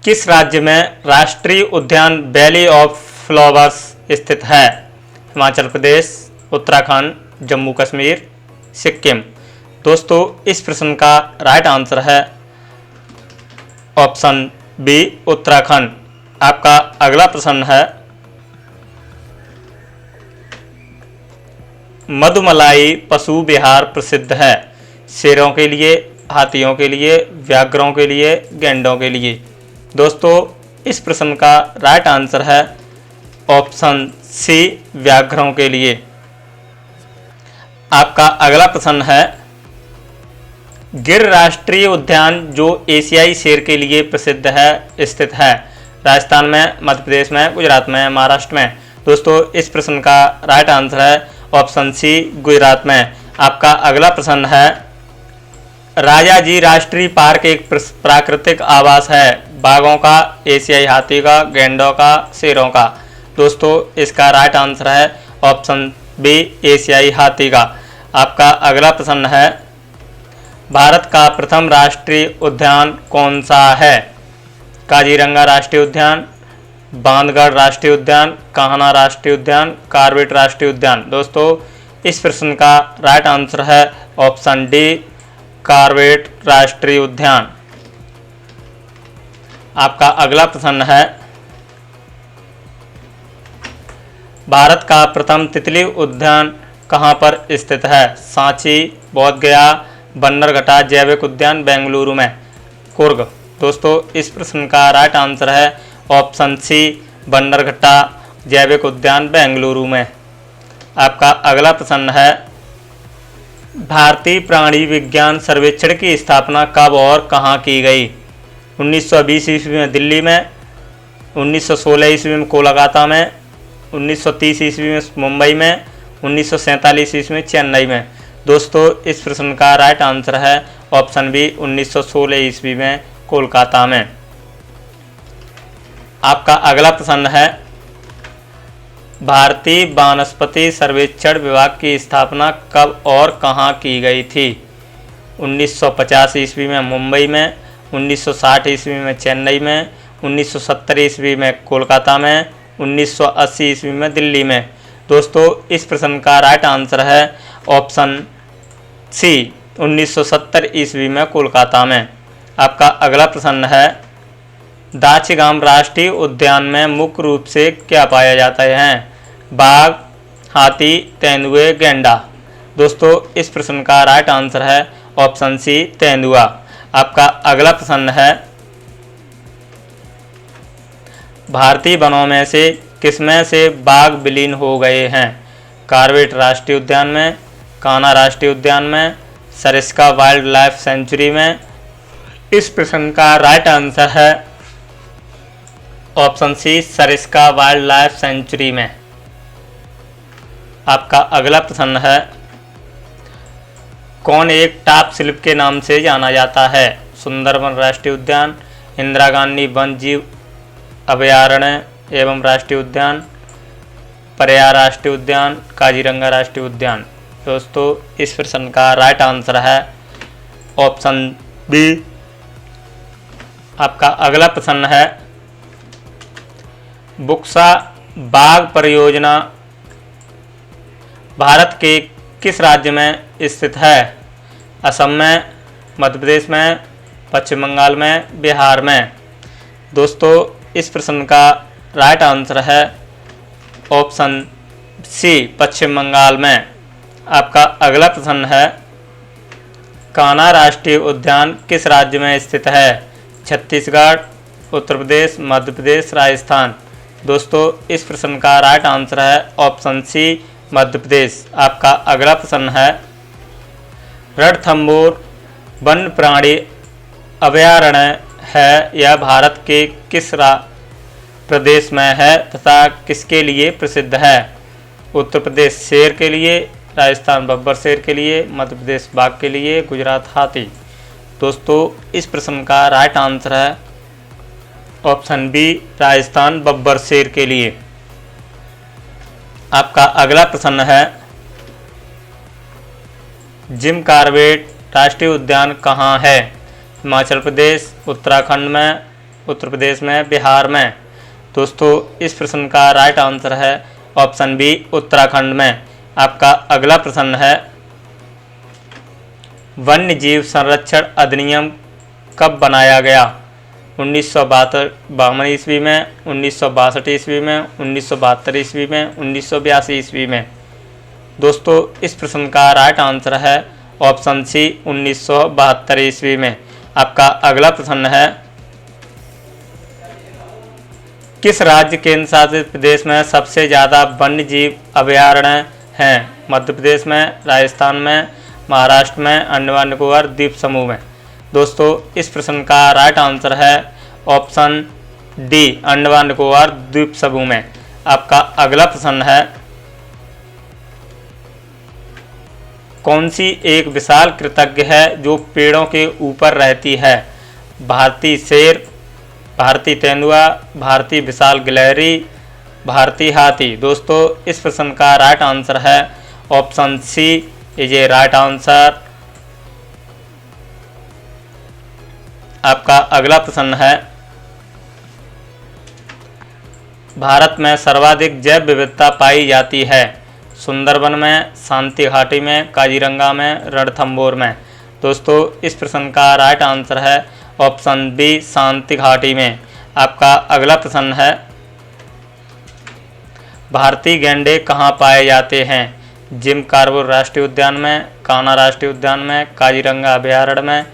किस राज्य में राष्ट्रीय उद्यान वैली ऑफ फ्लावर्स स्थित है? हिमाचल प्रदेश, उत्तराखंड, जम्मू कश्मीर, सिक्किम। दोस्तों इस प्रश्न का राइट आंसर है ऑप्शन बी, उत्तराखंड। आपका अगला प्रश्न है, मधुमलाई पशु विहार प्रसिद्ध है? शेरों के लिए, हाथियों के लिए, व्याघ्रों के लिए, गैंडों के लिए। दोस्तों इस प्रश्न का राइट आंसर है ऑप्शन सी, व्याघ्रों के लिए। आपका अगला प्रश्न है, गिर राष्ट्रीय उद्यान जो एशियाई शेर के लिए प्रसिद्ध है स्थित है? राजस्थान में, मध्य प्रदेश में, गुजरात में, महाराष्ट्र में। दोस्तों इस प्रश्न का राइट आंसर है ऑप्शन सी, गुजरात में। आपका अगला प्रश्न है, राजाजी राष्ट्रीय पार्क एक प्राकृतिक आवास है? बाघों का, एशियाई हाथी का, गैंडों का, शेरों का। दोस्तों इसका राइट आंसर है ऑप्शन बी, एशियाई हाथी का। आपका अगला प्रश्न है, भारत का प्रथम राष्ट्रीय उद्यान कौन सा है? काजीरंगा राष्ट्रीय उद्यान, बांधवगढ़ राष्ट्रीय उद्यान, कान्हा राष्ट्रीय उद्यान, कॉर्बेट राष्ट्रीय उद्यान। दोस्तों इस प्रश्न का राइट आंसर है ऑप्शन डी, कॉर्बेट राष्ट्रीय उद्यान। आपका अगला प्रश्न है, भारत का प्रथम तितली उद्यान कहां पर स्थित है? सांची, बोधगया, बन्नरघट्टा जैविक उद्यान, बेंगलुरु में, कुर्ग। दोस्तों इस प्रश्न का राइट आंसर है ऑप्शन सी, बन्नरघट्टा जैविक उद्यान, बेंगलुरु में। आपका अगला प्रश्न है, भारतीय प्राणी विज्ञान सर्वेक्षण की स्थापना कब और कहां की गई? 1920 ईस्वी में दिल्ली में, 1916 ईस्वी में कोलकाता में, 1930 ईस्वी में मुंबई में, 1947 ईस्वी में चेन्नई में। दोस्तों इस प्रश्न का राइट आंसर है ऑप्शन बी, 1916 ईस्वी में कोलकाता में। आपका अगला प्रश्न है, भारतीय वनस्पति सर्वेक्षण विभाग की स्थापना कब और कहां की गई थी? 1950 ईस्वी में मुंबई में, 1960 ईस्वी में चेन्नई में, 1970 ईस्वी में कोलकाता में, 1980 ईस्वी में दिल्ली में। दोस्तों इस प्रश्न का राइट आंसर है ऑप्शन सी, 1970 ईस्वी में कोलकाता में। आपका अगला प्रश्न है, दाचीगाम राष्ट्रीय उद्यान में मुख्य रूप से क्या पाया जाता है? बाघ, हाथी, तेंदुए, गैंडा। दोस्तों इस प्रश्न का राइट आंसर है ऑप्शन सी, तेंदुआ। आपका अगला प्रश्न है, भारतीय वनों में से किसमें से बाघ विलीन हो गए हैं? कॉर्बेट राष्ट्रीय उद्यान में, कान्हा राष्ट्रीय उद्यान में, सरिस्का वाइल्ड लाइफ सेंचुरी में। इस प्रश्न का राइट आंसर है option C, Sariska wildlife sanctuary में। आपका अगला प्रश्न है, कौन एक टाप शिल्प के नाम से जाना जाता है? सुंदरबन राष्ट्रीय उद्यान, इंदिरा गांधी वन जीव अभयारण्य एवं राष्ट्रीय उद्यान, प्रयाग राष्ट्रीय उद्यान, काजीरंगा राष्ट्रीय उद्यान। दोस्तों इस प्रश्न का राइट आंसर है ऑप्शन बी। आपका अगला प्रश्न है, बुक्सा बाघ परियोजना भारत के किस राज्य में स्थित है? असम में, मध्य प्रदेश में, पश्चिम बंगाल में, बिहार में। दोस्तों इस प्रश्न का राइट आंसर है ऑप्शन सी, पश्चिम बंगाल में। आपका अगला प्रश्न है, कान्हा राष्ट्रीय उद्यान किस राज्य में स्थित है? छत्तीसगढ़, उत्तर प्रदेश, मध्य प्रदेश, राजस्थान। दोस्तों इस प्रश्न का राइट आंसर है ऑप्शन सी, मध्य प्रदेश। आपका अगला प्रश्न है, रणथंभौर वन्य प्राणी अभयारण्य है, यह भारत के किस प्रदेश में है तथा किसके लिए प्रसिद्ध है? उत्तर प्रदेश शेर के लिए, राजस्थान बब्बर शेर के लिए, मध्य प्रदेश बाघ के लिए, गुजरात हाथी। दोस्तों इस प्रश्न का राइट आंसर है ऑप्शन बी, राजस्थान बब्बर शेर के लिए। आपका अगला प्रश्न है, जिम कॉर्बेट राष्ट्रीय उद्यान कहाँ है? हिमाचल प्रदेश, उत्तराखंड में, उत्तर प्रदेश में, बिहार में। दोस्तों इस प्रश्न का राइट आंसर है ऑप्शन बी, उत्तराखंड में। आपका अगला प्रश्न है, वन्य जीव संरक्षण अधिनियम कब बनाया गया? 1952 ईस्वी में, 1962 ईस्वी में, 1972 ईस्वी में, 1982 ईस्वी में। दोस्तों इस प्रश्न का राइट आंसर है ऑप्शन सी, 1972 ईस्वी में। आपका अगला प्रश्न है, किस राज्य केंद्र शासित प्रदेश में सबसे ज़्यादा वन्य जीव अभयारण्य हैं? मध्य प्रदेश में, राजस्थान में, महाराष्ट्र में, अंडमान निकोबार द्वीप समूह में। दोस्तों इस प्रश्न का राइट आंसर है ऑप्शन डी, अंडमान निकोबार द्वीप समूह में। आपका अगला प्रश्न है, कौन सी एक विशाल कृतज्ञ है जो पेड़ों के ऊपर रहती है? भारतीय शेर, भारतीय तेंदुआ, भारतीय विशाल गिलहरी, भारतीय हाथी। दोस्तों इस प्रश्न का राइट आंसर है option C is a right answer. आपका अगला प्रश्न है, भारत में सर्वाधिक जैव विविधता पाई जाती है? सुंदरबन में, शांति घाटी में, काजीरंगा में, रणथंभौर में। दोस्तों इस प्रश्न का राइट आंसर है ऑप्शन बी, शांति घाटी में। आपका अगला प्रश्न है, भारतीय गैंडे कहाँ पाए जाते हैं? जिम कार्बेट राष्ट्रीय उद्यान में, कान्हा राष्ट्रीय उद्यान में, काजीरंगा अभयारण्य में,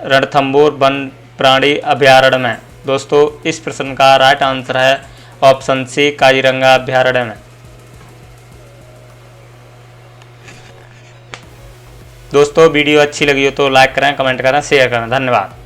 रणथंभौर वन प्राणी अभयारण्य में। दोस्तों इस प्रश्न का राइट आंसर है ऑप्शन सी, काजीरंगा अभयारण्य में। दोस्तों वीडियो अच्छी लगी हो तो लाइक करें, कमेंट करें, शेयर करें। धन्यवाद।